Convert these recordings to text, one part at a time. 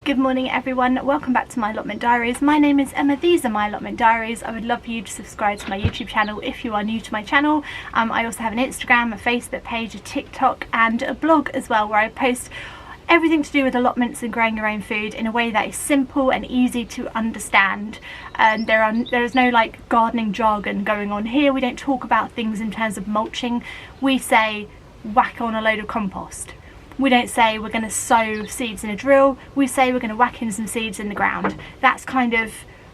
Good morning everyone, welcome back to my allotment diaries. My name is Emma, these are my allotment diaries. I would love for you to subscribe to my YouTube channel if you are new to my channel. I also have an Instagram, a Facebook page, a TikTok and a blog as well, where I post everything to do with allotments and growing your own food in a way that is simple and easy to understand. There is no like gardening jargon going on here. We don't talk about things in terms of mulching. We say whack on a load of compost. We don't say we're going to sow seeds in a drill. We say we're going to whack in some seeds in the ground. That's kind of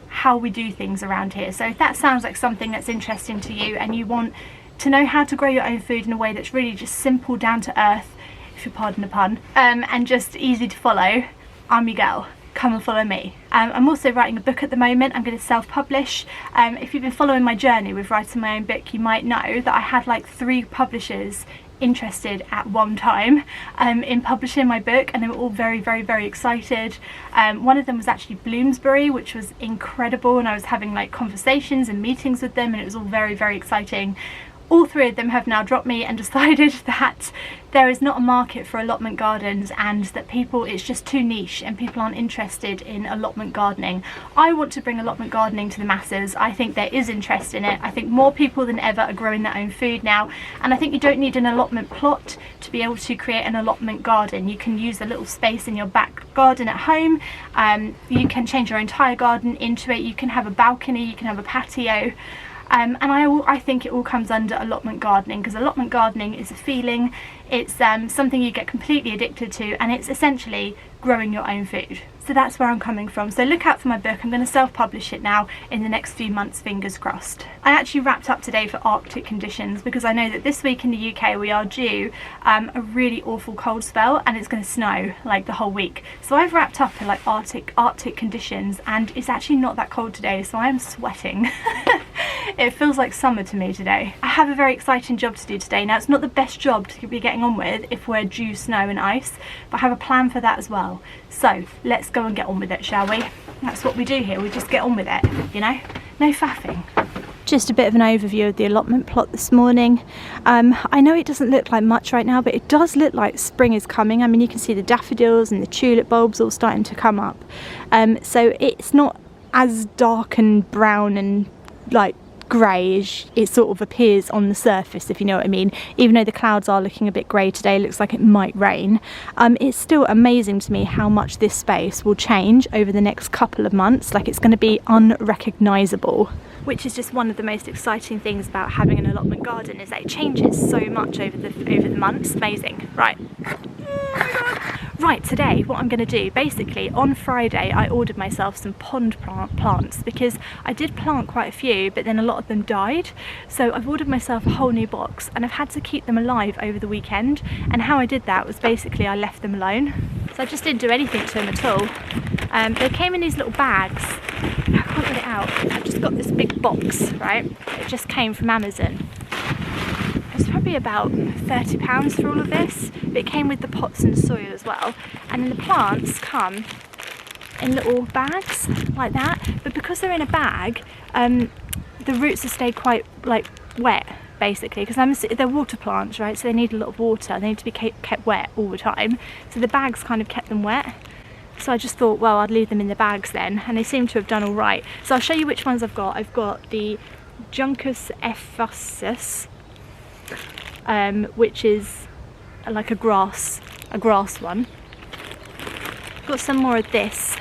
how we do things around here. So if that sounds like something that's interesting to you and you want to know how to grow your own food in a way that's really just simple, down to earth, if you pardon the pun, and just easy to follow, I'm your girl. Come and follow me. I'm also writing a book at the moment. I'm going to self-publish. If you've been following my journey with writing my own book, you might know that I had like 3 publishers interested at one time in publishing my book, and they were all very excited. One of them was actually Bloomsbury, which was incredible, and I was having like conversations and meetings with them, and it was all very exciting. All 3 of them have now dropped me and decided that there is not a market for allotment gardens, and that it's just too niche and people aren't interested in allotment gardening. I want to bring allotment gardening to the masses. I think there is interest in it. I think more people than ever are growing their own food now, and I think you don't need an allotment plot to be able to create an allotment garden. You can use a little space in your back garden at home. You can change your entire garden into it. You can have a balcony, you can have a patio. And I think it all comes under allotment gardening, because allotment gardening is a feeling, it's something you get completely addicted to, and it's essentially growing your own food. So that's where I'm coming from. So look out for my book. I'm going to self-publish it now in the next few months, fingers crossed. I actually wrapped up today for Arctic conditions, because I know that this week in the UK we are due a really awful cold spell, and it's going to snow like the whole week. So I've wrapped up in like Arctic conditions, and it's actually not that cold today, so I am sweating. It feels like summer to me today. I have a very exciting job to do today. Now, it's not the best job to be getting on with if we're due snow and ice, but I have a plan for that as well. So let's go and get on with it, shall we? That's what we do here, we just get on with it, you know? No faffing. Just a bit of an overview of the allotment plot this morning. I know it doesn't look like much right now, but it does look like spring is coming. I mean, you can see the daffodils and the tulip bulbs all starting to come up. So it's not as dark and brown and like greyish it sort of appears on the surface, if you know what I mean. Even though the clouds are looking a bit grey today, it looks like it might rain. It's still amazing to me how much this space will change over the next couple of months. Like, it's going to be unrecognisable, which is just one of the most exciting things about having an allotment garden, is that it changes so much over the months. Amazing. Right. Oh my God. Right, today what I'm going to do, basically on Friday I ordered myself some pond plants, because I did plant quite a few but then a lot of them died. So I've ordered myself a whole new box, and I've had to keep them alive over the weekend, and how I did that was basically I left them alone. So I just didn't do anything to them at all. They came in these little bags. I can't get it out. I've just got this big box, right? It just came from Amazon. It's probably about £30 for all of this, but it came with the pots and soil as well. And then the plants come in little bags like that, but because they're in a bag, the roots have stayed quite like wet, basically, because they're water plants, right? So they need a lot of water, they need to be kept wet all the time. So the bags kind of kept them wet. So I just thought, well, I'd leave them in the bags then, and they seem to have done all right. So I'll show you which ones I've got. I've got the Juncus effusus, which is like a grass one. Got some more of this.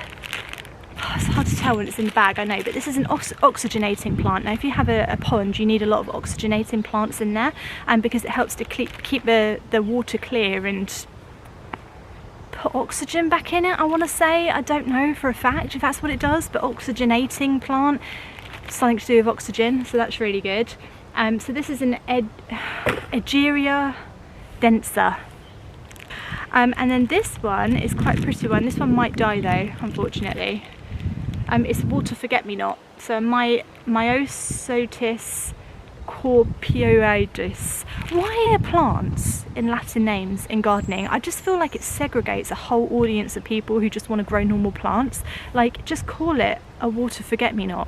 Oh, it's hard to tell when it's in the bag, I know, but this is an oxygenating plant. Now, if you have a pond, you need a lot of oxygenating plants in there, because it helps to keep the water clear and put oxygen back in it, I want to say. I don't know for a fact if that's what it does, but oxygenating plant, something to do with oxygen, so that's really good. So this is an Egeria densa. And then this one is quite a pretty one. This one might die though, unfortunately. It's water forget-me-not. So Myosotis corpioidis. Why are plants in Latin names in gardening? I just feel like it segregates a whole audience of people who just want to grow normal plants. Like, just call it a water forget-me-not.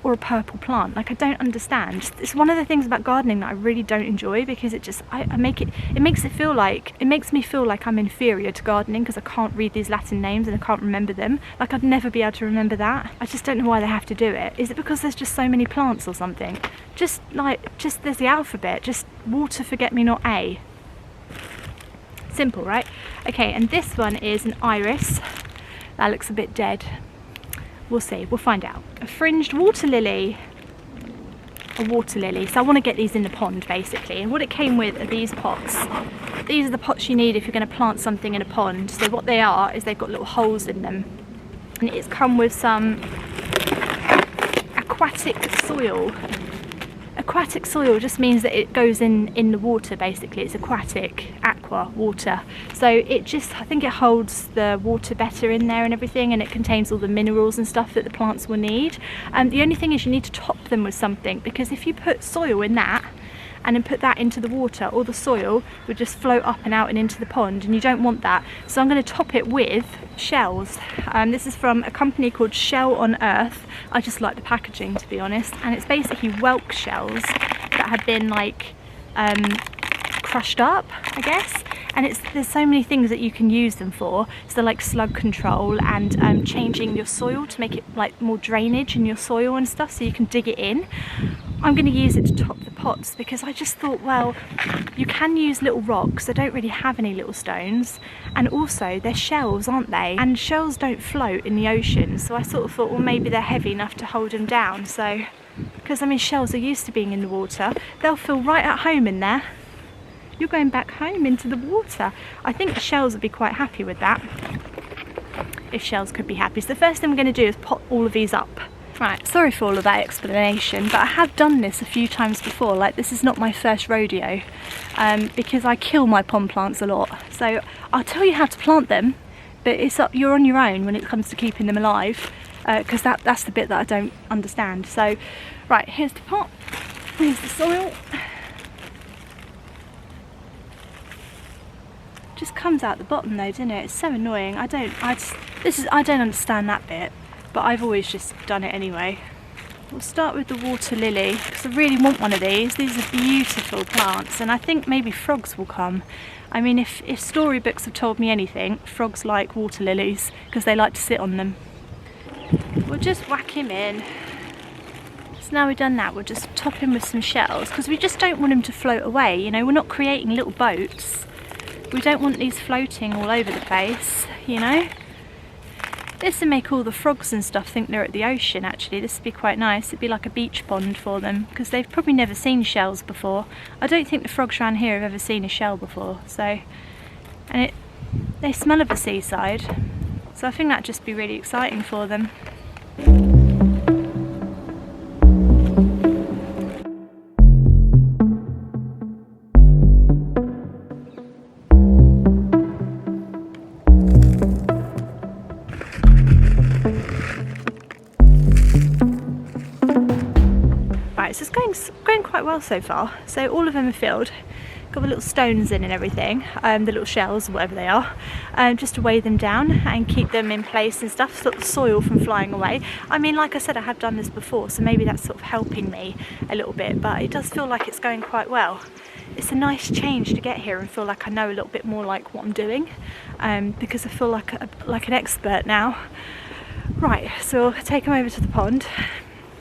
or a purple plant. Like, I don't understand. It's one of the things about gardening that I really don't enjoy, because it just, it makes me feel like I'm inferior to gardening because I can't read these Latin names and I can't remember them. Like, I'd never be able to remember that. I just don't know why they have to do it. Is it because there's just so many plants or something? Just there's the alphabet, just water forget-me-not A. Simple, right? Okay, and this one is an iris. That looks a bit dead. We'll see, we'll find out. A fringed water lily. A water lily. So I want to get these in the pond basically. And what it came with are these pots. These are the pots you need if you're going to plant something in a pond. So what they are is they've got little holes in them. And it's come with some aquatic soil. Aquatic soil just means that it goes in the water basically. It's aquatic, aqua, water. So it just, I think it holds the water better in there and everything, and it contains all the minerals and stuff that the plants will need. The only thing is you need to top them with something, because if you put soil in that and then put that into the water, all the soil would just float up and out and into the pond, and you don't want that. So I'm going to top it with shells. This is from a company called Shell on Earth. I just like the packaging, to be honest, and it's basically whelk shells that have been like crushed up, I guess. And there's so many things that you can use them for. So like slug control and changing your soil to make it like more drainage in your soil and stuff, so you can dig it in. I'm going to use it to top the pots because I just thought, well, you can use little rocks. They don't really have any little stones, and also they're shells, aren't they? And shells don't float in the ocean, so I sort of thought, well, maybe they're heavy enough to hold them down. So, because I mean, shells are used to being in the water, they'll feel right at home in there. You're going back home into the water. I think the shells would be quite happy with that, if shells could be happy. So the first thing we're going to do is pot all of these up. Right, sorry for all of that explanation, but I have done this a few times before. Like, this is not my first rodeo, because I kill my pond plants a lot. So I'll tell you how to plant them, but you're on your own when it comes to keeping them alive, because that's the bit that I don't understand. So, right, here's the pot, here's the soil. Just comes out the bottom though, doesn't it? It's so annoying. I don't understand that bit. But I've always just done it anyway. We'll start with the water lily, because I really want one of these. These are beautiful plants, and I think maybe frogs will come. I mean, if storybooks have told me anything, frogs like water lilies, because they like to sit on them. We'll just whack him in. So now we've done that, we'll just top him with some shells, because we just don't want him to float away. You know, we're not creating little boats. We don't want these floating all over the place, you know. This would make all the frogs and stuff think they're at the ocean, actually. This would be quite nice. It'd be like a beach pond for them, because they've probably never seen shells before. I don't think the frogs around here have ever seen a shell before, so... And they smell of the seaside, so I think that'd just be really exciting for them. So it's going quite well so far. So all of them are filled. Got the little stones in and everything, the little shells, whatever they are, just to weigh them down and keep them in place and stuff, stop the soil from flying away. I mean, like I said, I have done this before, so maybe that's sort of helping me a little bit, but it does feel like it's going quite well. It's a nice change to get here and feel like I know a little bit more like what I'm doing, because I feel like an expert now. Right, so we'll take them over to the pond.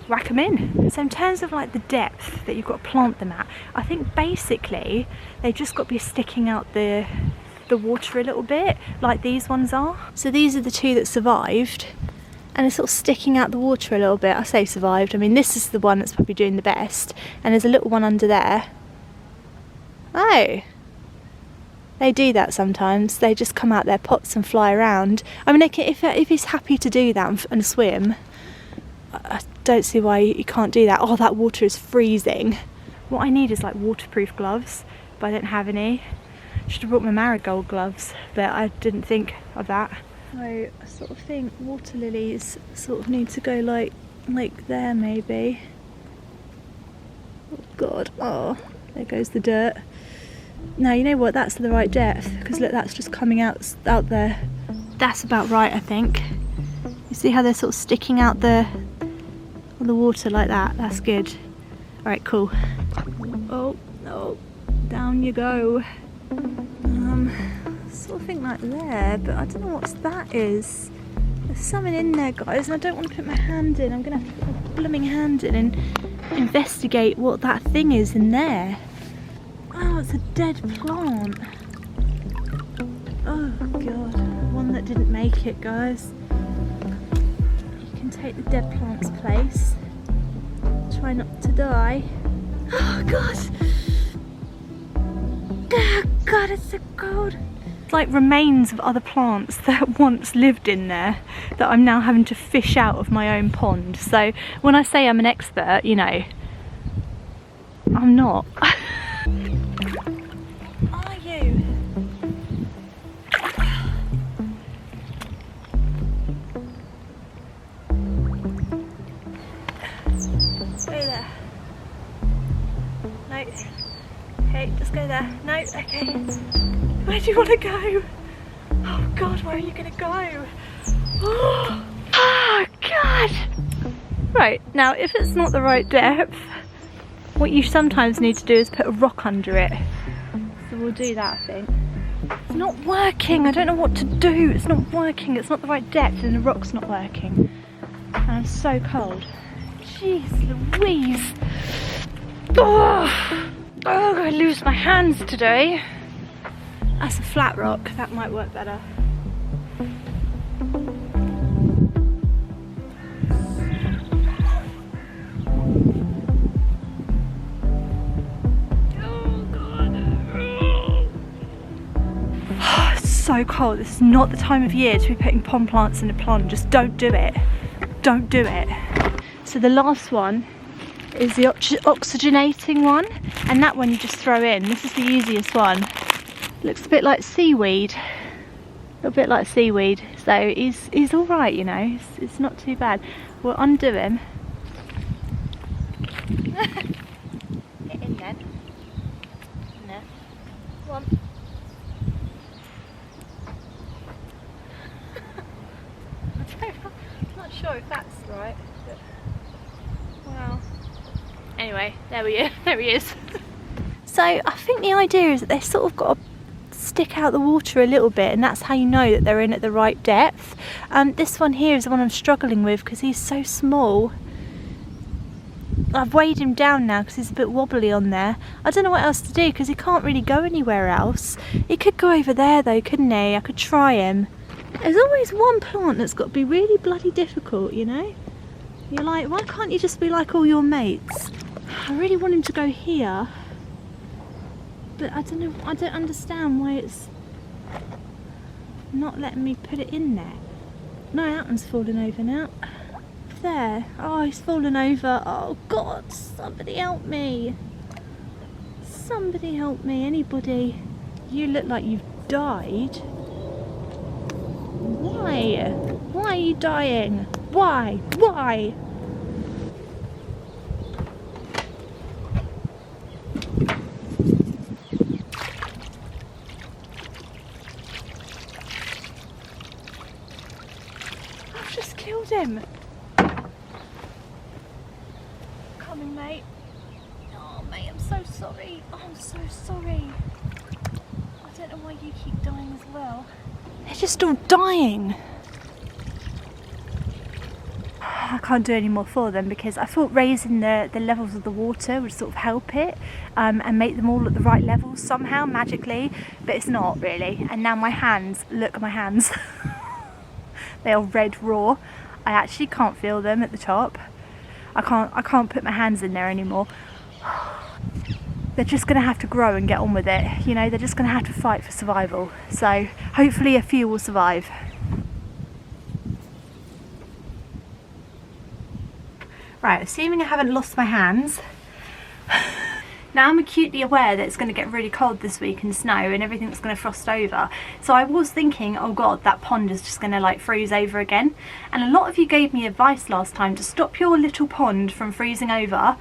Whack them in. So in terms of like the depth that you've got to plant them at, I think basically they've just got to be sticking out the water a little bit, like these ones are. So these are the two that survived, and it's sort of sticking out the water a little bit. I say survived, I mean this is the one that's probably doing the best, and there's a little one under there. Oh, they do that sometimes. They just come out their pots and fly around. I mean, if he's happy to do that and swim, I don't see why you can't do that. Oh, that water is freezing. What I need is like waterproof gloves, but I don't have any. Should have brought my marigold gloves, but I didn't think of that. So I sort of think water lilies sort of need to go like there maybe. Oh God, oh, there goes the dirt. Now you know what, that's the right depth, because look, that's just coming out there. That's about right, I think. You see how they're sort of sticking out on of the water like that. That's good. Alright, cool. Oh, no. Down you go. Sort of thing like there, but I don't know what that is. There's something in there, guys, and I don't want to put my hand in. I'm going to have to put my blooming hand in and investigate what that thing is in there. Oh, it's a dead plant. Oh, God. One that didn't make it, guys. You can take the dead plant's place. Try not to die. Oh, God. Oh, God, it's so cold. Like remains of other plants that once lived in there that I'm now having to fish out of my own pond. So when I say I'm an expert, you know, I'm not. Are you? Go there. No. Okay, just go there. No, okay. Where do you want to go? Oh God, where are you going to go? Oh God! Right, now if it's not the right depth, what you sometimes need to do is put a rock under it. So we'll do that, I think. It's not working, I don't know what to do. It's not working, it's not the right depth and the rock's not working. And I'm so cold. Jeez Louise! Oh, I'm going to lose my hands today. That's a flat rock, that might work better. Oh God. It's so cold. This is not the time of year to be putting pond plants in a pond. Just don't do it. Don't do it. So the last one is the oxygenating one, and that one you just throw in. This is the easiest one. Looks a bit like seaweed, a little bit like seaweed. So he's all right, you know. It's not too bad. We'll undo him. Get in then. In there. Come on. I'm not sure if that's right. But, wow. Anyway, there he is. So I think the idea is that they've sort of got to stick out the water a little bit, and that's how you know that they're in at the right depth. This one here is the one I'm struggling with because he's so small. I've weighed him down now because he's a bit wobbly on there. I don't know what else to do because he can't really go anywhere else. He could go over there though, couldn't he? I could try him. There's always one plant that's got to be really bloody difficult, you know? You're like, why can't you just be like all your mates? I really want him to go here. But I don't know, I don't understand why it's not letting me put it in there. No, that one's fallen over now. There. Oh, he's fallen over. Oh God, somebody help me. Somebody help me, anybody. You look like you've died. Why? Why are you dying? Why? Why? Killed him. Coming, mate. Oh, mate, I'm so sorry. Oh, I'm so sorry. I don't know why you keep dying as well. They're just all dying. I can't do any more for them because I thought raising the levels of the water would sort of help it and make them all at the right levels somehow, magically, but it's not really. And now my hands, look at my hands. They are red raw. I actually can't feel them at the top. I can't put my hands in there anymore. They're just going to have to grow and get on with it. You know, they're just going to have to fight for survival. So hopefully a few will survive. Right, assuming I haven't lost my hands. Now I'm acutely aware that it's going to get really cold this week and snow and everything's going to frost over. So I was thinking, oh God, that pond is just going to like freeze over again. And a lot of you gave me advice last time to stop your little pond from freezing over.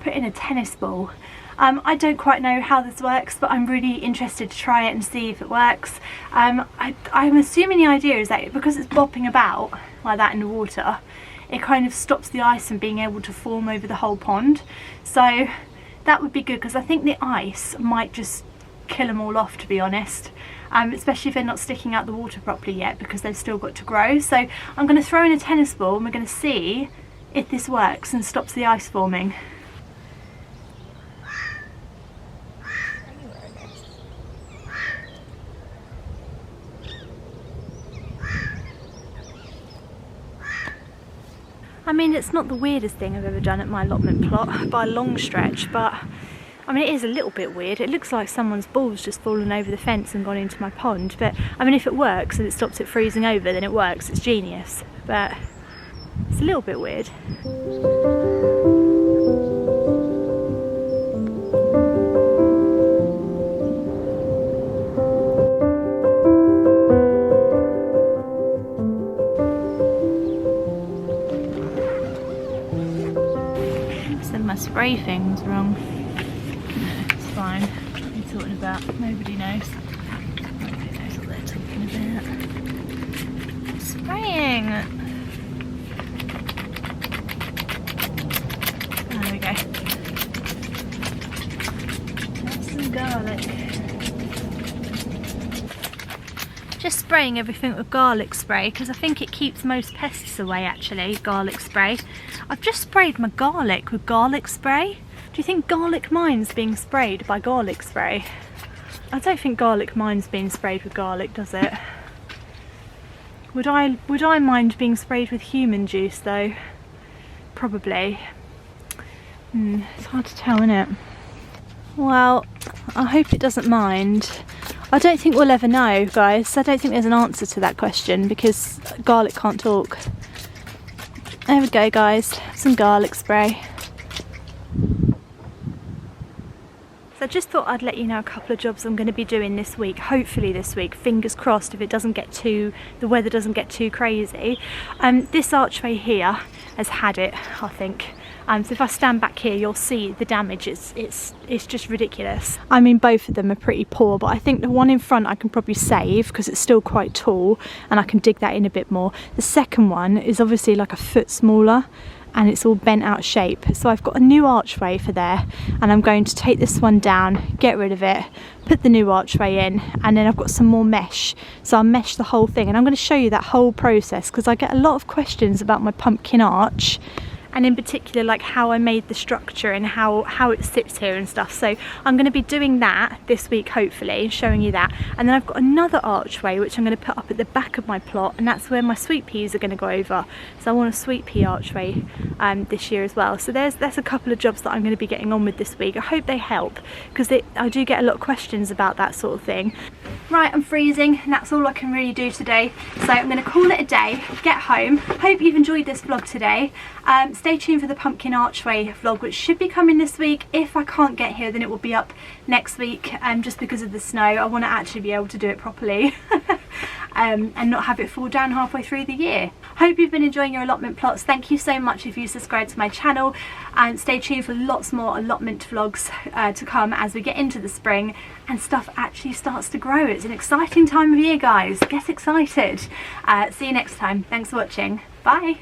Put in a tennis ball. I don't quite know how this works, but I'm really interested to try it and see if it works. I'm assuming the idea is that because it's bopping about like that in the water, it kind of stops the ice from being able to form over the whole pond. So that would be good, because I think the ice might just kill them all off, to be honest. Especially if they're not sticking out the water properly yet, because they've still got to grow. So I'm going to throw in a tennis ball and we're going to see if this works and stops the ice forming. I mean, it's not the weirdest thing I've ever done at my allotment plot by a long stretch, but I mean, it is a little bit weird. It looks like someone's ball's just fallen over the fence and gone into my pond, but I mean, if it works and it stops it freezing over, then it works. It's genius, but it's a little bit weird. Said my spray thing was wrong. No, it's fine. What are you talking about? Nobody knows. Nobody knows what they're talking about. Spraying! There we go. That's some garlic. Just spraying everything with garlic spray, because I think it keeps most pests away, actually, garlic spray. I've just sprayed my garlic with garlic spray. Do you think garlic minds being sprayed by garlic spray? I don't think garlic minds being sprayed with garlic, does it? Would I mind being sprayed with human juice though? Probably. It's hard to tell, isn't it? Well, I hope it doesn't mind. I don't think we'll ever know, guys. I don't think there's an answer to that question, because garlic can't talk. There we go, guys. Some garlic spray. So I just thought I'd let you know a couple of jobs I'm going to be doing this week, hopefully this week, fingers crossed, if it doesn't get the weather doesn't get too crazy. This archway here has had it, I think. So if I stand back here, you'll see the damage. It's just ridiculous. I mean, both of them are pretty poor, but I think the one in front I can probably save because it's still quite tall and I can dig that in a bit more. The second one is obviously like a foot smaller and it's all bent out shape. So I've got a new archway for there, and I'm going to take this one down, get rid of it, put the new archway in, and then I've got some more mesh. So I'll mesh the whole thing, and I'm going to show you that whole process because I get a lot of questions about my pumpkin arch, and in particular like how I made the structure and how it sits here and stuff. So I'm going to be doing that this week, hopefully, showing you that. And then I've got another archway which I'm going to put up at the back of my plot, and that's where my sweet peas are going to go over. So I want a sweet pea archway this year as well. So there's a couple of jobs that I'm going to be getting on with this week. I hope they help, because I do get a lot of questions about that sort of thing. Right, I'm freezing and that's all I can really do today. So I'm going to call it a day, get home. Hope you've enjoyed this vlog today. Stay tuned for the pumpkin archway vlog, which should be coming this week. If I can't get here, then it will be up next week, just because of the snow. I want to actually be able to do it properly and not have it fall down halfway through the year. Hope you've been enjoying your allotment plots. Thank you so much if you subscribe to my channel, and stay tuned for lots more allotment vlogs to come as we get into the spring and stuff actually starts to grow. It's an exciting time of year, guys. Get excited. See you next time. Thanks for watching. Bye.